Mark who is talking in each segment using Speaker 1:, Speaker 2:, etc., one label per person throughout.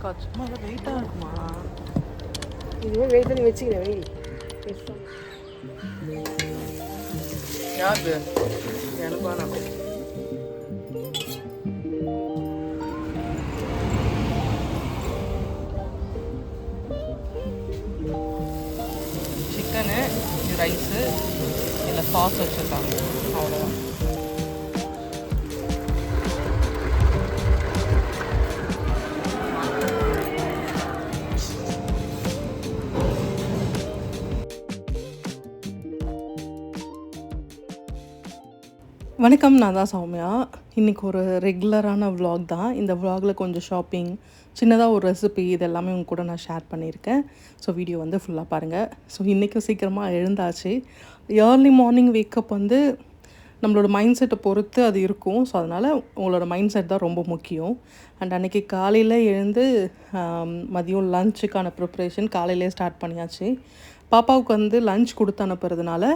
Speaker 1: சும்மா வெயிட்டாக இருக்குமா?
Speaker 2: இதுவே வெயிட் பண்ணி வச்சுக்கிறேன். வெயில்
Speaker 1: யாரு எனக்கு வேணாம். சிக்கனு, ரைஸு, இல்லை சாஸ் வச்சுருக்காங்க, அவ்வளோதான். வணக்கம், நான் தான் சௌமியா. இன்றைக்கி ஒரு ரெகுலரான விலாக் தான். இந்த விலாகில் கொஞ்சம் ஷாப்பிங், சின்னதாக ஒரு ரெசிபி, இது எல்லாமே உங்க கூட நான் ஷேர் பண்ணியிருக்கேன். ஸோ வீடியோ வந்து ஃபுல்லாக பாருங்கள். ஸோ இன்றைக்கும் சீக்கிரமாக எழுந்தாச்சு. ஏர்லி மார்னிங் வேக்கப் வந்து நம்மளோட மைண்ட் செட்டை பொறுத்து அது இருக்கும். ஸோ அதனால் உங்களோட மைண்ட் செட் தான் ரொம்ப முக்கியம். அண்ட் அன்றைக்கி காலையில் எழுந்து மதியம் லஞ்சுக்கான ப்ரிப்ரேஷன் காலையிலே ஸ்டார்ட் பண்ணியாச்சு. பாப்பாவுக்கு வந்து லஞ்ச் கொடுத்து அனுப்புறதுனால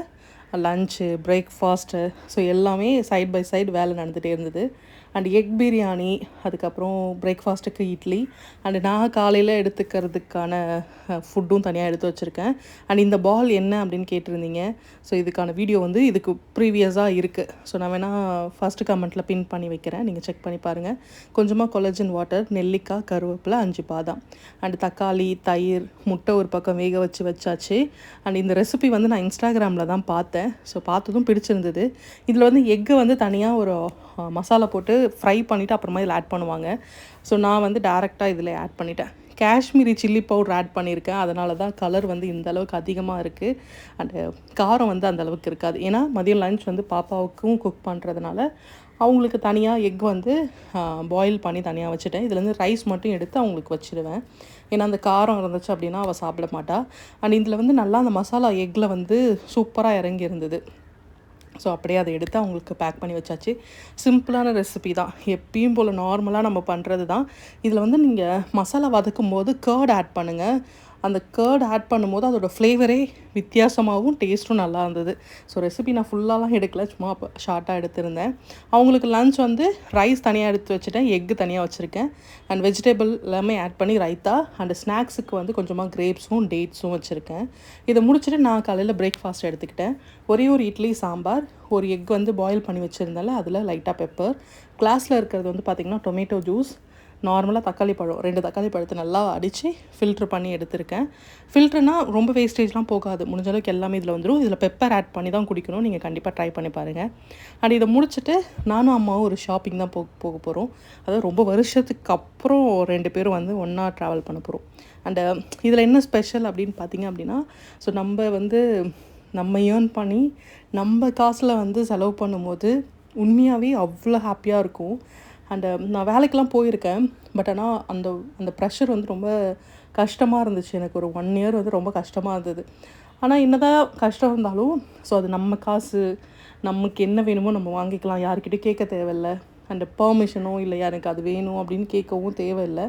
Speaker 1: லன்ச்சு, பிரேக்ஃபாஸ்ட்டு, ஸோ எல்லாமே சைட் பை சைடு வேலை நடந்துகிட்டே இருந்தது. அண்ட் எக் பிரியாணி, அதுக்கப்புறம் பிரேக்ஃபாஸ்ட்டுக்கு இட்லி, அண்டு நான் காலையில் எடுத்துக்கிறதுக்கான ஃபுட்டும் தனியாக எடுத்து வச்சுருக்கேன். அண்ட் இந்த பால் என்ன அப்படின்னு கேட்டிருந்தீங்க. ஸோ இதுக்கான வீடியோ வந்து இதுக்கு ப்ரீவியஸாக இருக்குது. ஸோ நான் வேணால் ஃபஸ்ட்டு கமெண்ட்டில் பின் பண்ணி வைக்கிறேன், நீங்கள் செக் பண்ணி பாருங்கள். கொஞ்சமாக கொலஜன் வாட்டர், நெல்லிக்காய், கருவேப்பிலை, 5 பாதாம், அண்டு தக்காளி, தயிர், முட்டை ஒரு பக்கம் வேக வச்சாச்சு. அண்ட் இந்த ரெசிபி வந்து நான் இன்ஸ்டாகிராமில் தான் பார்த்தேன். ஸோ பார்த்ததும் பிடிச்சிருந்தது. இதில் வந்து எக்கை வந்து தனியாக ஒரு மசாலா போட்டு ஃப்ரை பண்ணிவிட்டு அப்புறமா இதில் ஆட் பண்ணுவாங்க. ஸோ நான் வந்து டேரெக்டாக இதில் ஆட் பண்ணிட்டேன். காஷ்மீரி சில்லி பவுடர் ஆட் பண்ணியிருக்கேன். அதனால தான் கலர் வந்து இந்த அளவுக்கு அதிகமாக இருக்குது. அண்டு காரம் வந்து அந்தளவுக்கு இருக்காது. ஏன்னா மதியம் லஞ்ச் வந்து பாப்பாவுக்கும் குக் பண்ணுறதுனால அவங்களுக்கு தனியாக எக் வந்து பாயில் பண்ணி தனியாக வச்சுட்டேன். இதுலேருந்து ரைஸ் மட்டும் எடுத்து அவங்களுக்கு வச்சுடுவேன். ஏன்னா அந்த காரம் இருந்துச்சு அப்படின்னா அவள் சாப்பிட மாட்டாள். அண்ட் இதில் வந்து நல்லா அந்த மசாலா எக்கில் வந்து சூப்பராக இறங்கி இருந்தது. ஸோ அப்படியே அதை எடுத்து அவங்களுக்கு பேக் பண்ணி வச்சாச்சு. சிம்பிளான ரெசிபி தான், எப்பயும் போல் நார்மலாக நம்ம பண்ணுறது தான். இதில் வந்து நீங்கள் மசாலா வதக்கும் போது கர்ட் ஆட் பண்ணுங்கள். அந்த கர்ட் ஆட் பண்ணும்போது அதோடய ஃப்ளேவரே வித்தியாசமாகவும் டேஸ்ட்டும் நல்லா இருந்தது. ஸோ ரெசிபி நான் ஃபுல்லாலாம் எடுக்கல, சும்மா அப்போ ஷார்ட்டாக எடுத்திருந்தேன். அவங்களுக்கு லன்ச் வந்து ரைஸ் தனியாக எடுத்து வச்சுட்டேன், எக்கு தனியாக வச்சுருக்கேன். அண்ட் வெஜிடபிள் எல்லாமே ஆட் பண்ணி ரைத்தா, அண்ட் ஸ்நாக்ஸுக்கு வந்து கொஞ்சமாக கிரேப்ஸும் டேட்ஸும் வச்சுருக்கேன். இதை முடிச்சுட்டு நான் காலையில் பிரேக்ஃபாஸ்ட் எடுத்துக்கிட்டேன். ஒரே ஒரு இட்லி, சாம்பார், ஒரு எக் வந்து பாயில் பண்ணி வச்சுருந்தால அதில் லைட்டாக பெப்பர். கிளாஸில் இருக்கிறது வந்து பார்த்திங்கன்னா டொமேட்டோ ஜூஸ், நார்மலாக தக்காளி பழம், 2 தக்காளி பழத்தை நல்லா அடித்து ஃபில்ட்ரு பண்ணி எடுத்திருக்கேன். ஃபில்ட்ருனால் ரொம்ப வேஸ்டேஜ்லாம் போகாது, முடிஞ்ச அளவுக்கு எல்லாமே இதில் வந்துடும். இதில் பெப்பர் ஆட் பண்ணி தான் குடிக்கணும். நீங்கள் கண்டிப்பாக ட்ரை பண்ணி பாருங்கள். அண்ட் இதை முடிச்சுட்டு நானும் அம்மாவும் ஒரு ஷாப்பிங் தான் போக போகிறோம். அதாவது ரொம்ப வருஷத்துக்கு அப்புறம் 2 பேரும் வந்து ஒன்றா ட்ராவல் பண்ண போகிறோம். அண்டு இதில் என்ன ஸ்பெஷல் அப்படின்னு பார்த்தீங்க அப்படின்னா, ஸோ நம்ம ஏர்ன் பண்ணி நம்ம காசில் வந்து செலவு பண்ணும்போது உண்மையாகவே அவ்வளோ ஹாப்பியாக இருக்கும். அண்டு நான் வேலைக்கெலாம் போயிருக்கேன். பட் ஆனால் அந்த ப்ரெஷர் வந்து ரொம்ப கஷ்டமாக இருந்துச்சு. எனக்கு ஒரு 1 இயர் வந்து ரொம்ப கஷ்டமாக இருந்தது. ஆனால் என்னதான் கஷ்டம் இருந்தாலும் ஸோ அது நம்ம காசு, நமக்கு என்ன வேணுமோ நம்ம வாங்கிக்கலாம், யாருக்கிட்டையும் கேட்க தேவையில்லை. அண்டு பெர்மிஷனோ இல்லை எனக்கு அது வேணும் அப்படின்னு கேட்கவும் தேவையில்லை.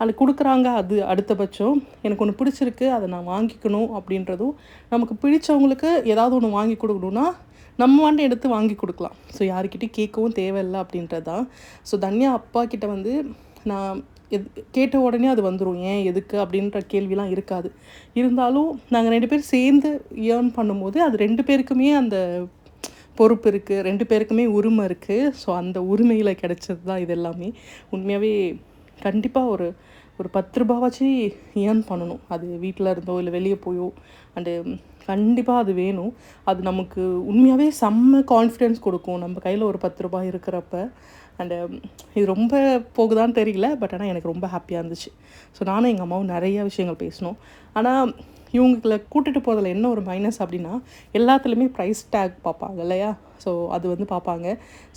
Speaker 1: அது கொடுக்குறாங்க, அது அடுத்தபட்சம். எனக்கு ஒன்று பிடிச்சிருக்கு, அதை நான் வாங்கிக்கணும் அப்படின்றதும். நமக்கு பிடிச்சவங்களுக்கு ஏதாவது ஒன்று வாங்கி கொடுக்கணுன்னா நம்ம வாண்டி எடுத்து வாங்கி கொடுக்கலாம். ஸோ யாருக்கிட்டையும் கேட்கவும் தேவையில்லை அப்படின்றது தான். ஸோ தன்யா அப்பா கிட்ட வந்து நான் கேட்ட உடனே அது வந்துடும், ஏன் எதுக்கு அப்படின்ற கேள்விலாம் இருக்காது. இருந்தாலும் நாங்கள் 2 பேர் சேர்ந்து ஏர்ன் பண்ணும்போது அது 2 பேருக்குமே அந்த பொறுப்பு இருக்குது, 2 பேருக்குமே உரிமை இருக்குது. ஸோ அந்த உரிமையில் கிடைச்சது தான் இது எல்லாமே. உண்மையாகவே கண்டிப்பாக ஒரு 10 ரூபாவாச்சு ஏர்ன் பண்ணணும். அது வீட்டில் இருந்தோ இல்லை வெளியே போயோ. அண்டு கண்டிப்பாக அது வேணும். அது நமக்கு உண்மையாகவே செம்ம கான்ஃபிடென்ஸ் கொடுக்கும் நம்ம கையில் ஒரு 10 ரூபாய் இருக்கிறப்ப. அண்டு இது ரொம்ப போகுதான்னு தெரியல, பட் ஆனால் எனக்கு ரொம்ப ஹாப்பியாக இருந்துச்சு. ஸோ நானும் எங்கள் அம்மாவும் நிறைய விஷயங்கள் பேசினோம். ஆனால் இவங்களை கூட்டிகிட்டு போகிறதுல என்ன ஒரு மைனஸ் அப்படின்னா, எல்லாத்துலேயுமே ப்ரைஸ் டேக் பார்ப்பாங்க இல்லையா. ஸோ அது வந்து பார்ப்பாங்க.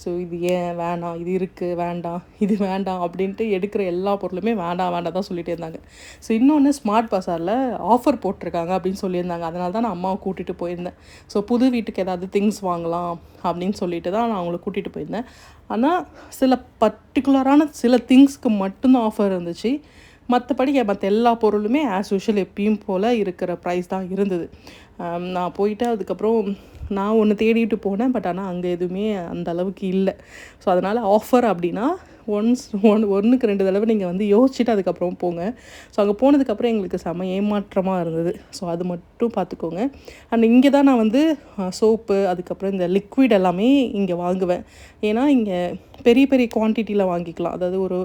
Speaker 1: ஸோ இது ஏன் வேணாம், இது இருக்குது வேண்டாம், இது வேண்டாம் அப்படின்ட்டு எடுக்கிற எல்லா பொருளுமே வேண்டாம் தான் சொல்லிகிட்டே இருந்தாங்க. ஸோ இன்னொன்று ஸ்மார்ட் பஸாரில் ஆஃபர் போட்டிருக்காங்க அப்படின்னு சொல்லியிருந்தாங்க. அதனால தான் நான் அம்மாவை கூட்டிகிட்டு போயிருந்தேன். ஸோ புது வீட்டுக்கு ஏதாவது திங்ஸ் வாங்கலாம் அப்படின்னு சொல்லிட்டு தான் நான் அவங்கள கூட்டிகிட்டு போயிருந்தேன். ஆனால் சில பர்டிகுலரான சில திங்ஸ்க்கு மட்டும்தான் ஆஃபர் இருந்துச்சு. மற்றபடி மற்ற எல்லா பொருளுமே ஆஸ் யூஷுவல் எப்பயும் போல் இருக்கிற ப்ரைஸ் தான் இருந்தது. நான் போயிட்டு அதுக்கப்புறம் நான் ஒன்று தேடிட்டு போனேன். பட் ஆனால் அங்கே எதுவுமே அந்த அளவுக்கு இல்லை. ஸோ அதனால் ஆஃபர் அப்படின்னா ஒன்றுக்கு 2 தடவை நீங்கள் வந்து யோசிச்சுட்டு அதுக்கப்புறம் போங்க. ஸோ அங்கே போனதுக்கப்புறம் எங்களுக்கு செம ஏமாற்றமாக இருந்தது. ஸோ அது மட்டும் பார்த்துக்கோங்க. அண்ட் இங்கே தான் நான் வந்து சோப்பு அதுக்கப்புறம் இந்த லிக்விட் எல்லாமே இங்கே வாங்குவேன். ஏன்னா இங்கே பெரிய பெரிய குவான்டிட்டியில் வாங்கிக்கலாம். அதாவது ஒரு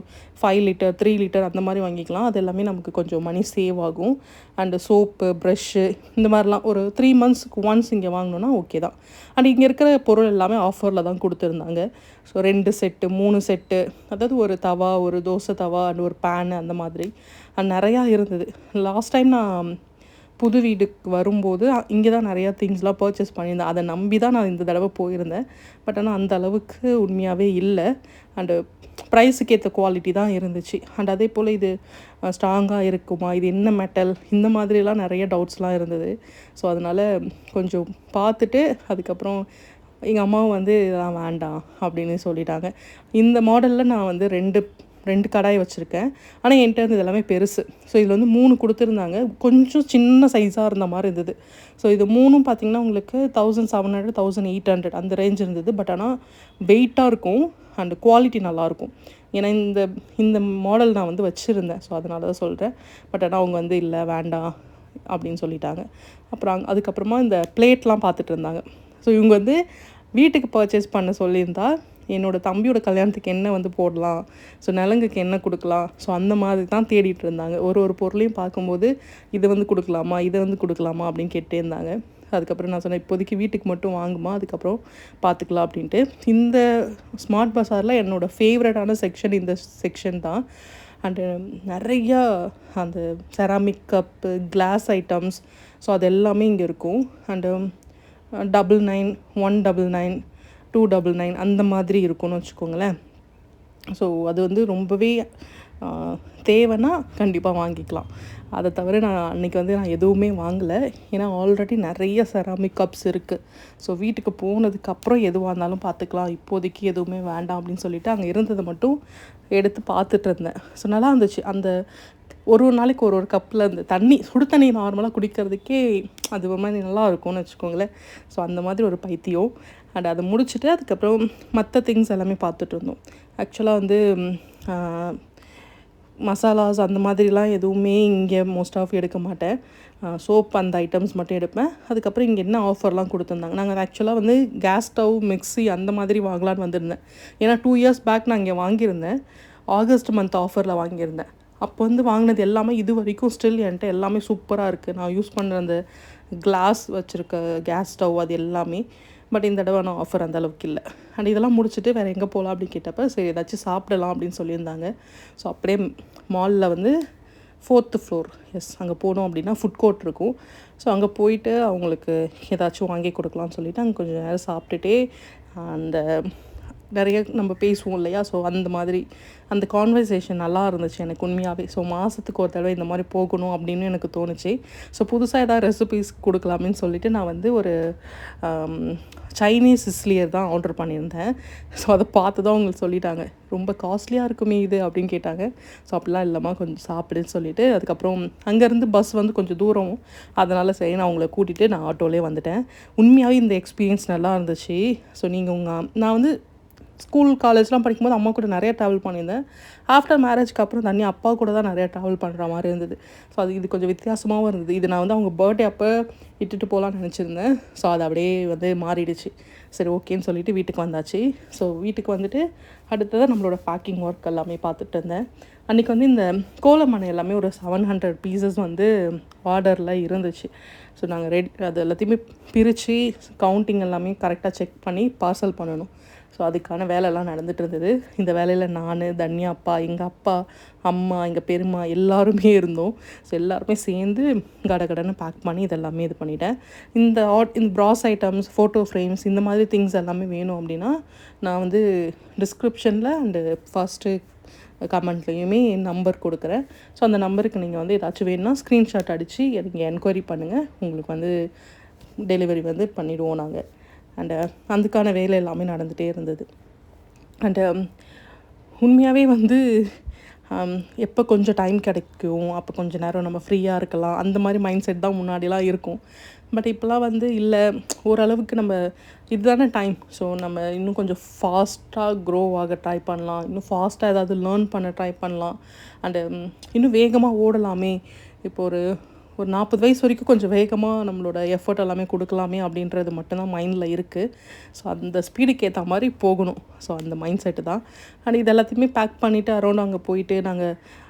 Speaker 1: 5 லிட்டர் 3 லிட்டர் அந்த மாதிரி வாங்கிக்கலாம். அது எல்லாமே நமக்கு கொஞ்சம் மணி சேவ் ஆகும். அண்டு சோப்பு ப்ரஷ்ஷு இந்த மாதிரிலாம் ஒரு 3 மந்த்ஸ்க்கு ஒன்ஸ் இங்கே வாங்கினோன்னா ஓகே தான். அண்ட் இங்கே இருக்கிற பொருள் எல்லாமே ஆஃபரில் தான் கொடுத்துருந்தாங்க. ஸோ 2 செட்டு 3 செட்டு, அதாவது ஒரு தவா, ஒரு தோசை தவா அண்ட் ஒரு பேனு அந்த மாதிரி நிறையா இருந்தது. லாஸ்ட் டைம் நான் புது வீடுக்கு வரும்போது இங்கே தான் நிறையா திங்ஸ்லாம் பர்ச்சேஸ் பண்ணியிருந்தேன். அதை நம்பி தான் நான் இந்த தடவை போயிருந்தேன். பட் ஆனால் அந்த அளவுக்கு உண்மையாகவே இல்லை. அண்டு ப்ரைஸுக்கு ஏற்ற குவாலிட்டி தான் இருந்துச்சு. அண்ட் அதே போல் இது ஸ்ட்ராங்காக இருக்குமா, இது என்ன மெட்டல், இந்த மாதிரிலாம் நிறைய டவுட்ஸ்லாம் இருந்தது. ஸோ அதனால் கொஞ்சம் பார்த்துட்டு அதுக்கப்புறம் எங்கள் அம்மாவும் வந்து இதெல்லாம் வேண்டாம் அப்படின்னு சொல்லிட்டாங்க. இந்த மாடலில் நான் வந்து ரெண்டு கடாய் வச்சுருக்கேன். ஆனால் என்கிட்ட இருந்து இதெல்லாமே பெருசு. ஸோ இதில் வந்து 3 கொடுத்துருந்தாங்க. கொஞ்சம் சின்ன சைஸாக இருந்த மாதிரி இருந்தது. ஸோ இது 3ம் பார்த்திங்கன்னா உங்களுக்கு 1700 1800 அந்த ரேஞ்ச் இருந்தது. பட் ஆனால் வெயிட்டாக இருக்கும் அண்ட் குவாலிட்டி நல்லாயிருக்கும். ஏன்னா இந்த மாடல் நான் வந்து வச்சுருந்தேன். ஸோ அதனால தான் சொல்கிறேன். பட் ஆனால் அவங்க வந்து இல்லை வேண்டாம் அப்படின்னு சொல்லிட்டாங்க. அப்புறம் அதுக்கப்புறமா இந்த பிளேட்லாம் பார்த்துட்டு இருந்தாங்க. ஸோ இவங்க வந்து வீட்டுக்கு பர்ச்சேஸ் பண்ண சொல்லியிருந்தா என்னோடய தம்பியோட கல்யாணத்துக்கு என்ன வந்து போடலாம், ஸோ நலங்குக்கு என்ன கொடுக்கலாம், ஸோ அந்த மாதிரி தான் தேடிட்டு இருந்தாங்க. ஒரு பொருளையும் பார்க்கும்போது இதை வந்து கொடுக்கலாமா, இதை வந்து கொடுக்கலாமா அப்படின்னு கேட்டே இருந்தாங்க. அதுக்கப்புறம் நான் சொன்னேன், இப்போதைக்கு வீட்டுக்கு மட்டும் வாங்குமா, அதுக்கப்புறம் பார்த்துக்கலாம் அப்படின்ட்டு. இந்த ஸ்மார்ட் பஸாரில் என்னோடய ஃபேவரட்டான செக்ஷன் இந்த செக்ஷன் தான். அண்டு நிறையா அந்த ceramic cup, class items, so அது எல்லாமே இங்கே இருக்கும். அண்டு 99, 199, 299 அந்த மாதிரி இருக்கும்னு வச்சுக்கோங்களேன். ஸோ அது வந்து ரொம்பவே தேவைன்னா கண்டிப்பாக வாங்கிக்கலாம். அதை தவிர நான் அன்றைக்கி வந்து நான் எதுவுமே வாங்கலை. ஏன்னா ஆல்ரெடி நிறைய செராமிக் கப்ஸ் இருக்குது. ஸோ வீட்டுக்கு போனதுக்கப்புறம் எதுவாக இருந்தாலும் பார்த்துக்கலாம், இப்போதைக்கு எதுவுமே வேண்டாம் அப்படின்னு சொல்லிவிட்டு அங்கே இருந்ததை மட்டும் எடுத்து பார்த்துட்டு இருந்தேன். ஸோ நல்லா இருந்துச்சு. அந்த ஒரு நாளைக்கு ஒரு கப்பில் அந்த சுடு தண்ணி நார்மலாக குடிக்கிறதுக்கே அது ஒரு மாதிரி நல்லா இருக்கும்னு வச்சுக்கோங்களேன். ஸோ அந்த மாதிரி ஒரு பைத்தியம். அண்ட் அதை முடிச்சுட்டு அதுக்கப்புறம் மற்ற திங்ஸ் எல்லாமே பார்த்துட்டு இருந்தோம். ஆக்சுவலாக வந்து மசாலாஸ் அந்த மாதிரிலாம் எதுவுமே இங்கே மோஸ்ட் ஆஃப் எடுக்க மாட்டேன். சோப் அந்த ஐட்டம்ஸ் மட்டும் எடுப்பேன். அதுக்கப்புறம் இங்கே என்ன ஆஃபர்லாம் கொடுத்துருந்தாங்க. நாங்கள் ஆக்சுவலாக வந்து கேஸ் ஸ்டவ், மிக்ஸி அந்த மாதிரி வாங்கலான்னு வந்திருந்தேன். ஏன்னா 2 இயர்ஸ் பேக் நான் இங்கே வாங்கியிருந்தேன். ஆகஸ்ட் மந்த் ஆஃபரில் வாங்கியிருந்தேன். அப்போ வந்து வாங்கினது எல்லாமே இது வரைக்கும் ஸ்டில் என்கிட்ட எல்லாமே சூப்பராக இருக்குது. நான் யூஸ் பண்ணுற அந்த கிளாஸ் வச்சுருக்க கேஸ் ஸ்டவ் அது எல்லாமே. பட் இந்த தடவை நான் ஆஃபர் அந்த அளவுக்கு இல்லை. அண்ட் இதெல்லாம் முடிச்சுட்டு வேறு எங்கே போகலாம் அப்படின்னு கேட்டப்போ சரி ஏதாச்சும் சாப்பிடலாம் அப்படின்னு சொல்லியிருந்தாங்க. ஸோ அப்படியே மாலில் வந்து 4th ஃப்ளோர் அங்கே போனோம் அப்படின்னா ஃபுட் கோர்ட் இருக்கும். ஸோ அங்கே போயிட்டு அவங்களுக்கு ஏதாச்சும் வாங்கி கொடுக்கலாம்னு சொல்லிவிட்டு அங்கே கொஞ்சம் நேரம் சாப்பிட்டுட்டே அந்த நிறைய நம்ம பேசுவோம் இல்லையா. ஸோ அந்த மாதிரி அந்த கான்வர்சேஷன் நல்லா இருந்துச்சு எனக்கு உண்மையாகவே. ஸோ மாதத்துக்கு ஒரு தடவை இந்த மாதிரி போகணும் அப்படின்னு எனக்கு தோணுச்சு. ஸோ புதுசாக ஏதாவது ரெசிபீஸ் கொடுக்கலாமேன்னு சொல்லிவிட்டு நான் வந்து ஒரு சைனீஸ் சிஸ்லியர் தான் ஆர்டர் பண்ணியிருந்தேன். ஸோ அதை பார்த்து தான் அவங்க சொல்லிட்டாங்க, ரொம்ப காஸ்ட்லியாக இருக்குமே இது அப்படின்னு கேட்டாங்க. ஸோ அப்படிலாம் இல்லைம்மா கொஞ்சம் சாப்பிடுன்னு சொல்லிவிட்டு அதுக்கப்புறம் அங்கேருந்து பஸ் வந்து கொஞ்சம் தூரம், அதனால் சரி நான் அவங்கள கூட்டிகிட்டு நான் ஆட்டோலேயே வந்துட்டேன். உண்மையாகவே இந்த எக்ஸ்பீரியன்ஸ் நல்லா இருந்துச்சு. ஸோ நான் வந்து ஸ்கூல் காலேஜ்லாம் படிக்கும்போது அம்மா கூட நிறையா ட்ராவல் பண்ணியிருந்தேன். ஆஃப்டர் மேரேஜ்க்கு அப்புறம் தனியாக அப்பா கூட தான் நிறையா ட்ராவல் பண்ணுற மாதிரி இருந்தது. ஸோ இது கொஞ்சம் வித்தியாசமாகவும் இருந்தது. இது நான் வந்து அவங்க பர்த்டே அப்போ இட்டுட்டு போகலான்னு நினச்சிருந்தேன். ஸோ அது அப்படியே வந்து மாறிடுச்சு. சரி ஓகேன்னு சொல்லிவிட்டு வீட்டுக்கு வந்தாச்சு. ஸோ வீட்டுக்கு வந்துட்டு அடுத்ததாக நம்மளோட பேக்கிங் ஒர்க் எல்லாமே பார்த்துட்டு இருந்தேன். அன்றைக்கி வந்து இந்த கோலமனை எல்லாமே ஒரு 700 பீசஸ் வந்து ஆர்டரில் இருந்துச்சு. ஸோ நாங்கள் அது எல்லாத்தையுமே பிரித்து கவுண்டிங் எல்லாமே கரெக்டாக செக் பண்ணி பார்சல் பண்ணணும். ஸோ அதுக்கான வேலைலாம் நடந்துகிட்டு இருந்தது. இந்த வேலையில் நான், தன்யா அப்பா, எங்கள் அப்பா, அம்மா, எங்கள் பெரியம்மா எல்லாருமே இருந்தோம். ஸோ எல்லாருமே சேர்ந்து கடன்னு பேக் பண்ணி இதெல்லாமே இது பண்ணிட்டேன். இந்த ப்ராஸ் ஐட்டம்ஸ், ஃபோட்டோ ஃப்ரேம்ஸ் இந்த மாதிரி திங்ஸ் எல்லாமே வேணும் அப்படின்னா நான் வந்து டிஸ்கிரிப்ஷனில் அண்டு ஃபஸ்ட்டு கமெண்ட்லேயுமே நம்பர் கொடுக்குறேன். ஸோ அந்த நம்பருக்கு நீங்கள் வந்து ஏதாச்சும் வேணும்னா ஸ்க்ரீன்ஷாட் அடித்து நீங்கள் என்கொயரி பண்ணுங்கள். உங்களுக்கு வந்து டெலிவரி வந்து பண்ணிவிடுவோம் நாங்கள். அண்டு அதுக்கான வேலை எல்லாமே நடந்துகிட்டே இருந்தது. அண்டு உண்மையாகவே வந்து எப்போ கொஞ்சம் டைம் கிடைக்கும் அப்போ கொஞ்சம் நேரம் நம்ம ஃப்ரீயாக இருக்கலாம் அந்த மாதிரி மைண்ட் செட் தான் முன்னாடிலாம் இருக்கும். பட் இப்போலாம் வந்து இல்லை, ஓரளவுக்கு நம்ம இதுதானே டைம், ஸோ நம்ம இன்னும் கொஞ்சம் ஃபாஸ்ட்டாக க்ரோ ஆக ட்ரை பண்ணலாம், இன்னும் ஃபாஸ்ட்டாக ஏதாவது லேர்ன் பண்ண ட்ரை பண்ணலாம், அண்டு இன்னும் வேகமாக ஓடலாமே. இப்போ ஒரு ஒரு 40 வயசு வரைக்கும் கொஞ்சம் வேகமாக நம்மளோட எஃபர்ட் எல்லாமே கொடுக்கலாமே அப்படின்றது மட்டும்தான் மைண்டில் இருக்குது. ஸோ அந்த ஸ்பீடுக்கு ஏற்ற மாதிரி போகணும். ஸோ அந்த மைண்ட் செட்டு தான். அண்ட் இது எல்லாத்தையுமே பேக் பண்ணிவிட்டு அரௌண்ட் அங்கே போயிட்டு நாங்கள்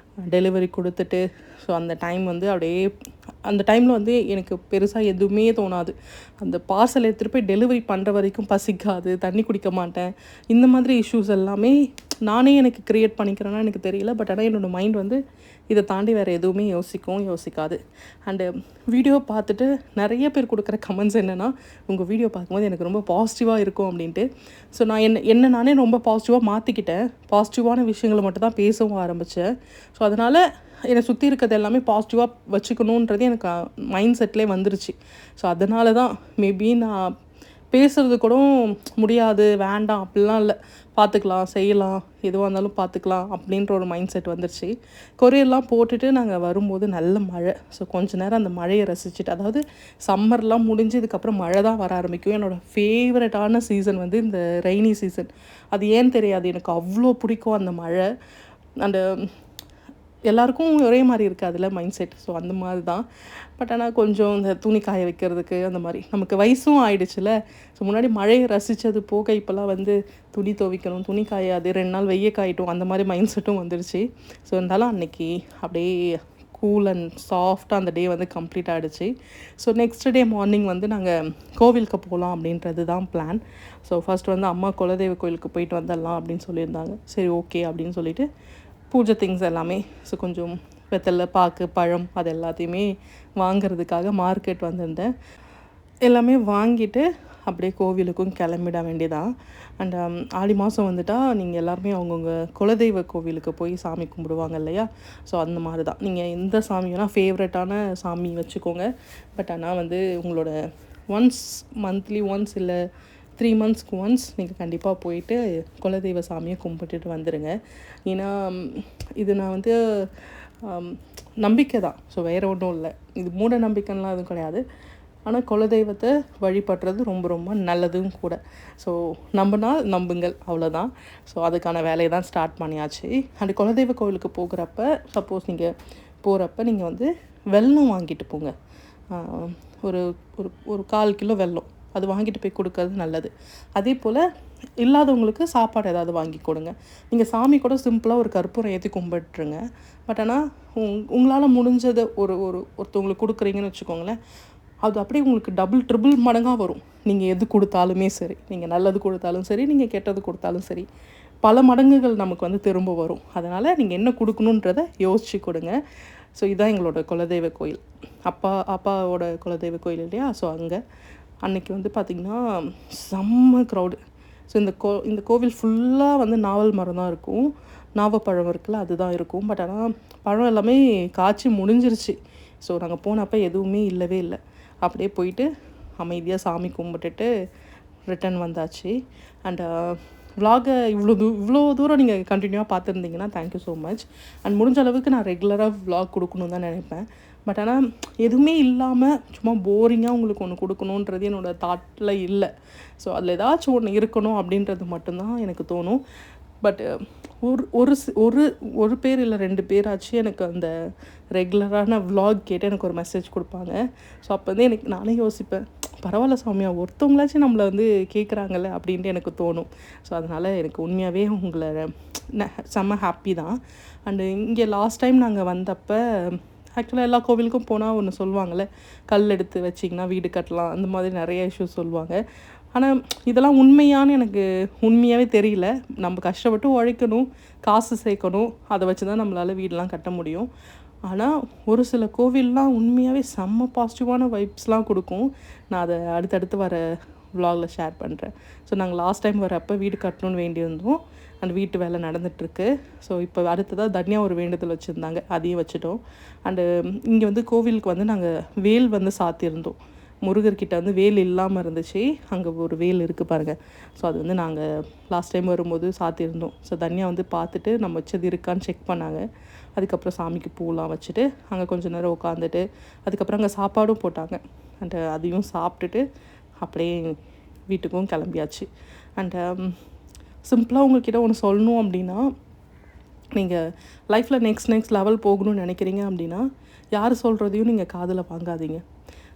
Speaker 1: டெலிவரி கொடுத்துட்டு, ஸோ அந்த டைம் வந்து அப்படியே அந்த டைமில் வந்து எனக்கு பெருசாக எதுவுமே தோணாது. அந்த பார்சல் எடுத்துகிட்டு போய் டெலிவரி பண்ணுற வரைக்கும் பசிக்காது, தண்ணி குடிக்க மாட்டேன். இந்த மாதிரி இஷ்யூஸ் எல்லாமே நானே எனக்கு க்ரியேட் பண்ணிக்கிறேன்னா எனக்கு தெரியல. பட் ஆனால் என்னோடய மைண்ட் வந்து இதை தாண்டி வேறு எதுவுமே யோசிக்காது. அண்டு வீடியோ பார்த்துட்டு நிறைய பேர் கொடுக்குற கமெண்ட்ஸ் என்னென்னா, உங்கள் வீடியோ பார்க்கும்போது எனக்கு ரொம்ப பாசிட்டிவாக இருக்கும் அப்படின்ட்டு. ஸோ நான் என்ன நானே ரொம்ப பாசிட்டிவாக மாற்றிக்கிட்டேன். பாசிட்டிவான விஷயங்களை மட்டும் தான் பேசவும் ஆரம்பித்தேன். ஸோ அதனால் என்னை சுற்றி இருக்கிறது எல்லாமே பாசிட்டிவாக வச்சுக்கணுன்றது எனக்கு மைண்ட் செட்லேயே வந்துருச்சு. ஸோ அதனால தான் மேபி நான் பேசுகிறது கூட முடியாது, வேண்டாம் அப்படிலாம் இல்லை, பார்த்துக்கலாம், செய்யலாம், எதுவாக இருந்தாலும் பார்த்துக்கலாம் அப்படின்ற ஒரு மைண்ட் செட் வந்துருச்சு. கொரியர்லாம் போட்டுட்டு நாங்கள் வரும்போது நல்ல மழை. ஸோ கொஞ்ச நேரம் அந்த மழையை ரசிச்சுட்டு, அதாவது சம்மர்லாம் முடிஞ்சு இதுக்கப்புறம் மழை தான் வர ஆரம்பிக்கும். என்னோடய ஃபேவரட்டான சீசன் வந்து இந்த ரெய்னி சீசன். அது ஏன்னு தெரியாது, எனக்கு அவ்வளோ பிடிக்கும் அந்த மழை. அந்த எல்லாருக்கும் ஒரே மாதிரி இருக்காதுல்ல மைண்ட் செட். ஸோ அந்த மாதிரி தான். பட் ஆனால் கொஞ்சம் இந்த துணி காய வைக்கிறதுக்கு அந்த மாதிரி நமக்கு வயசும் ஆயிடுச்சுல. ஸோ முன்னாடி மழையை ரசித்தது போக இப்போல்லாம் வந்து துணி துவைக்கணும், துணி காயாது, 2 நாள் வெய்ய காயிட்டும், அந்த மாதிரி மைண்ட் செட்டும் வந்துடுச்சு. ஸோ இருந்தாலும் அன்றைக்கி அப்படியே கூல் அண்ட் சாஃப்டாக அந்த டே வந்து கம்ப்ளீட் ஆகிடுச்சு. ஸோ நெக்ஸ்ட் டே மார்னிங் வந்து நாங்கள் கோவிலுக்கு போகலாம் அப்படின்றது தான் பிளான். ஸோ ஃபர்ஸ்ட் வந்து அம்மா குலதெய்வ கோயிலுக்கு போயிட்டு வந்துடலாம் அப்படின்னு சொல்லியிருந்தாங்க. சரி ஓகே அப்படின்னு சொல்லிவிட்டு பூஜை திங்ஸ் எல்லாமே, ஸோ கொஞ்சம் வெத்தலை, பாக்கு, பழம் அது எல்லாத்தையுமே வாங்கிறதுக்காக மார்க்கெட் வந்திருந்தேன். எல்லாமே வாங்கிட்டு அப்படியே கோவிலுக்கும் கிளம்பிட வேண்டியதான். அண்ட் ஆடி மாதம் வந்துட்டால் நீங்கள் எல்லாருமே அவங்கவுங்க குலதெய்வ கோவிலுக்கு போய் சாமி கும்பிடுவாங்க இல்லையா. ஸோ அந்த மாதிரி தான் நீங்கள் எந்த சாமியோனா ஃபேவரட்டான சாமி வச்சுக்கோங்க. பட் ஆனால் வந்து உங்களோட மந்த்லி ஒன்ஸ் இல்லை 3 monthsக்கு ஒன்ஸ் நீங்கள் கண்டிப்பாக போயிட்டு குலதெய்வ சாமியை கும்பிட்டுட்டு வந்துடுங்க. ஏன்னா இது நான் வந்து நம்பிக்கை தான். ஸோ வேறு ஒன்றும் இல்லை, இது மூட நம்பிக்கைலாம் எதுவும் கிடையாது. ஆனால் குலதெய்வத்தை வழிபடுறது ரொம்ப ரொம்ப நல்லதும் கூட. ஸோ நம்புங்கள், அவ்வளோதான். ஸோ அதுக்கான வேலையை தான் ஸ்டார்ட் பண்ணியாச்சு. அண்ட் குலதெய்வ கோவிலுக்கு போகிறப்ப சப்போஸ் நீங்கள் போகிறப்ப நீங்கள் வந்து வெல்லம் வாங்கிட்டு போங்க. ஒரு ஒரு ஒரு 1/4 கிலோ வெல்லம் அது வாங்கிட்டு போய் கொடுக்கறது நல்லது. அதே போல் இல்லாதவங்களுக்கு சாப்பாடு ஏதாவது வாங்கி கொடுங்க. நீங்கள் சாமி கூட சிம்பிளாக ஒரு கற்பூரம் ஏற்றி கும்பிட்டுருங்க. பட் ஆனால் உங்களால் முடிஞ்சதை ஒருத்தவங்களுக்கு கொடுக்குறீங்கன்னு வச்சுக்கோங்களேன், அது அப்படியே உங்களுக்கு டபுள் ட்ரிபிள் மடங்காக வரும். நீங்கள் எது கொடுத்தாலுமே சரி, நீங்கள் நல்லது கொடுத்தாலும் சரி, நீங்கள் கெட்டது கொடுத்தாலும் சரி, பல மடங்குகள் நமக்கு வந்து திரும்ப வரும். அதனால் நீங்கள் என்ன கொடுக்கணுன்றதை யோசித்து கொடுங்க. ஸோ இதுதான் எங்களோட குலதெய்வ கோயில், அப்பாவோட குலதெய்வ கோயில் இல்லையா. ஸோ அங்கே அன்றைக்கி வந்து பார்த்திங்கன்னா செம்ம க்ரௌடு. ஸோ இந்த கோவில் ஃபுல்லாக வந்து நாவல் மரம் தான் இருக்கும், நாவப்பழம் இருக்குல்ல அதுதான் இருக்கும். பட் ஆனால் பழம் எல்லாமே காய்ச்சி முடிஞ்சிருச்சு. ஸோ நாங்கள் போனப்போ எதுவுமே இல்லவே இல்லை. அப்படியே போயிட்டு அமைதியாக சாமி கும்பிட்டுட்டு ரிட்டன் வந்தாச்சு. அண்ட் விலாகை இவ்வளோ தூரம் நீங்கள் கண்டினியூவாக பார்த்துருந்தீங்கன்னா தேங்க்யூ ஸோ மச். அண்ட் முடிஞ்ச அளவுக்கு நான் ரெகுலராக விலாக் கொடுக்கணுன்னு தான் நினைப்பேன். பட் ஆனால் எதுவுமே இல்லாமல் சும்மா போரிங்காக உங்களுக்கு ஒன்று கொடுக்கணுன்றது என்னோடய தாட்டில் இல்லை. ஸோ அதில் ஏதாச்சும் ஒன்று இருக்கணும் அப்படின்றது மட்டும்தான் எனக்கு தோணும். பட் ஒரு பேர் இல்லை 2 பேராச்சும் எனக்கு அந்த ரெகுலரான விலாக் கேட்டு எனக்கு ஒரு மெசேஜ் கொடுப்பாங்க. ஸோ அப்போ வந்து நானே யோசிப்பேன், பரவாயில்ல சாமியா, ஒருத்தவங்களாச்சும் நம்மளை வந்து கேட்குறாங்கல்ல அப்படின்ட்டு எனக்கு தோணும். ஸோ அதனால் எனக்கு உண்மையாகவே உங்களை செம்ம ஹாப்பி தான். அண்டு இங்கே லாஸ்ட் டைம் நாங்கள் வந்தப்போ ஆக்சுவலாக எல்லா கோவிலுக்கும் போனால் ஒன்று சொல்லுவாங்கள்ல, கல் எடுத்து வச்சிங்கன்னா வீடு கட்டலாம், அந்த மாதிரி நிறைய இஷ்யூஸ் சொல்லுவாங்க. ஆனால் இதெல்லாம் உண்மையானு எனக்கு உண்மையாகவே தெரியல. நம்ம கஷ்டப்பட்டு உழைக்கணும், காசு சேர்க்கணும், அதை வச்சு தான் நம்மளால் வீடெலாம் கட்ட முடியும். ஆனால் ஒரு சில கோவில்லாம் உண்மையாகவே செம்ம பாசிட்டிவான வைப்ஸ்லாம் கொடுக்கும். நான் அதை அடுத்தடுத்து வர விலாகில் ஷேர் பண்ணுறேன். ஸோ நாங்கள் லாஸ்ட் டைம் வரப்போ வீடு கட்டணும்னு வேண்டியிருந்தோம். அந்த வீட்டு வேலை நடந்துகிட்ருக்கு. ஸோ இப்போ அடுத்ததாக தனியா ஒரு வேண்டுதல் வச்சுருந்தாங்க, அதையும் வச்சுட்டோம். அண்டு இங்கே வந்து கோவிலுக்கு வந்து நாங்கள் வேல் வந்து சாத்தியிருந்தோம். முருகர்கிட்ட வந்து வேல் இல்லாமல் இருந்துச்சு, அங்கே ஒரு வேல் இருக்குது பாருங்கள். ஸோ அது வந்து நாங்கள் லாஸ்ட் டைம் வரும்போது சாத்தியிருந்தோம். ஸோ தனியாக வந்து பார்த்துட்டு நம்ம வச்சது இருக்கான்னு செக் பண்ணாங்க. அதுக்கப்புறம் சாமிக்கு பூலாம் வச்சுட்டு அங்கே கொஞ்சம் நேரம் உட்காந்துட்டு அதுக்கப்புறம் அங்கே சாப்பாடும் போட்டாங்க. அண்டு அதையும் சாப்பிட்டுட்டு அப்படியே வீட்டுக்கும் கிளம்பியாச்சு. அண்டு சிம்பிளாக உங்கள்கிட்ட ஒன்று சொல்லணும் அப்படின்னா, நீங்கள் லைஃப்பில் நெக்ஸ்ட் லெவல் போகணும்னு நினைக்கிறீங்க அப்படின்னா யார் சொல்கிறதையும் நீங்கள் காதில் வாங்காதீங்க.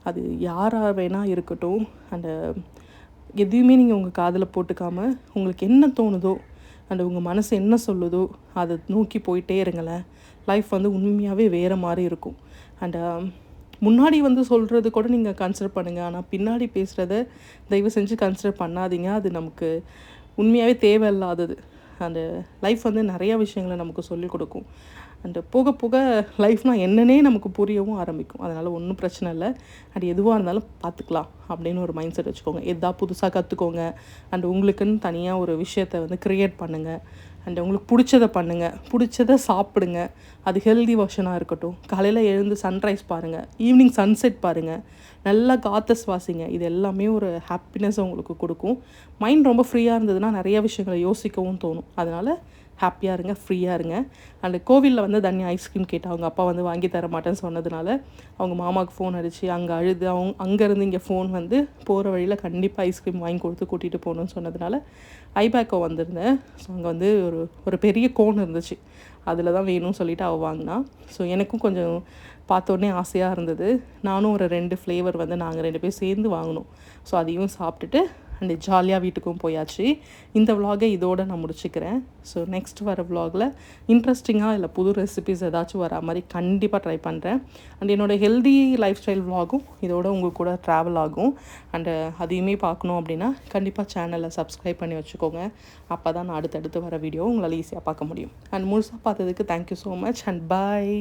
Speaker 1: அது யாராக வேணால் இருக்கட்டும். அண்டு எதையுமே நீங்கள் உங்கள் காதில் போட்டுக்காமல் உங்களுக்கு என்ன தோணுதோ அண்டு உங்கள் மனசு என்ன சொல்லுதோ அதை நோக்கி போயிட்டே இருங்களேன். லைஃப் வந்து உண்மையாகவே வேறு மாதிரி இருக்கும். அண்டு முன்னாடி வந்து சொல்கிறது கூட நீங்கள் கன்சிடர் பண்ணுங்கள், ஆனால் பின்னாடி பேசுகிறத தயவு செஞ்சு கன்சிடர் பண்ணாதீங்க. அது நமக்கு உண்மையாகவே தேவையில்லாதது. அந்த லைஃப் வந்து நிறையா விஷயங்களை நமக்கு சொல்லிக் கொடுக்கும். அண்டு போக போக லைஃப்னால் என்னன்னே நமக்கு புரியவும் ஆரம்பிக்கும். அதனால் ஒன்றும் பிரச்சனை இல்லை. அண்ட் எதுவாக இருந்தாலும் பார்த்துக்கலாம் அப்படின்னு ஒரு மைண்ட் செட் வச்சுக்கோங்க. எதா புதுசாக கற்றுக்கோங்க. அண்ட் உங்களுக்குன்னு தனியாக ஒரு விஷயத்தை வந்து க்ரியேட் பண்ணுங்கள். அண்ட் உங்களுக்கு பிடிச்சதை பண்ணுங்கள், பிடிச்சதை சாப்பிடுங்க. அது ஹெல்தி வெர்ஷனாக இருக்கட்டும். காலையில் எழுந்து சன்ரைஸ் பாருங்கள், ஈவினிங் சன்செட் பாருங்கள், நல்லா காற்றை சுவாசிங்க. இது எல்லாமே ஒரு ஹாப்பினஸ் உங்களுக்கு கொடுக்கும். மைண்ட் ரொம்ப ஃப்ரீயாக இருந்ததுன்னா நிறைய விஷயங்களை யோசிக்கவும் தோணும். அதனால் ஹாப்பியாக இருங்க, ஃப்ரீயாக இருங்க. அண்ட் கோவிலில் வந்து தனியாக ஐஸ்கிரீம் கேட்டால் அவங்க அப்பா வந்து வாங்கி தர மாட்டேன்னு சொன்னதுனால அவங்க மாமாவுக்கு ஃபோன் அடித்து அங்கே அழுது அங்கேருந்து இங்கே ஃபோன் வந்து போகிற வழியில் கண்டிப்பாக ஐஸ்கிரீம் வாங்கி கொடுத்து கூட்டிகிட்டு போகணுன்னு சொன்னதுனால ஐபேக்கோ வந்திருந்தேன். ஸோ அங்கே வந்து ஒரு பெரிய கோன் இருந்துச்சு, அதில் தான் வேணும்னு சொல்லிவிட்டு அவள் வாங்கினா. ஸோ எனக்கும் கொஞ்சம் பார்த்தோன்னே ஆசையாக இருந்தது. நானும் ஒரு 2 ஃப்ளேவர் வந்து நாங்கள் 2 பேர் சேர்ந்து வாங்கினோம். ஸோ அதையும் சாப்பிட்டுட்டு அண்ட் ஜாலியாக வீட்டுக்கும் போயாச்சு. இந்த விலாகை இதோடு நான் முடிச்சுக்கிறேன். ஸோ நெக்ஸ்ட் வர விலாகில் இன்ட்ரெஸ்டிங்காக இல்லை புது ரெசிபிஸ் ஏதாச்சும் வர மாதிரி கண்டிப்பாக ட்ரை பண்ணுறேன். அண்ட் என்னோடய ஹெல்தி லைஃப் ஸ்டைல் விலாகும் இதோட உங்கள் கூட ட்ராவல் ஆகும். அண்டு அதையுமே பார்க்கணும் அப்படின்னா கண்டிப்பாக சேனலை சப்ஸ்கிரைப் பண்ணி வச்சுக்கோங்க. அப்போ தான் நான் அடுத்தடுத்து வர வீடியோ உங்களால் ஈஸியாக பார்க்க முடியும். அண்ட் முழுசாக பார்த்ததுக்கு thank you so much and bye.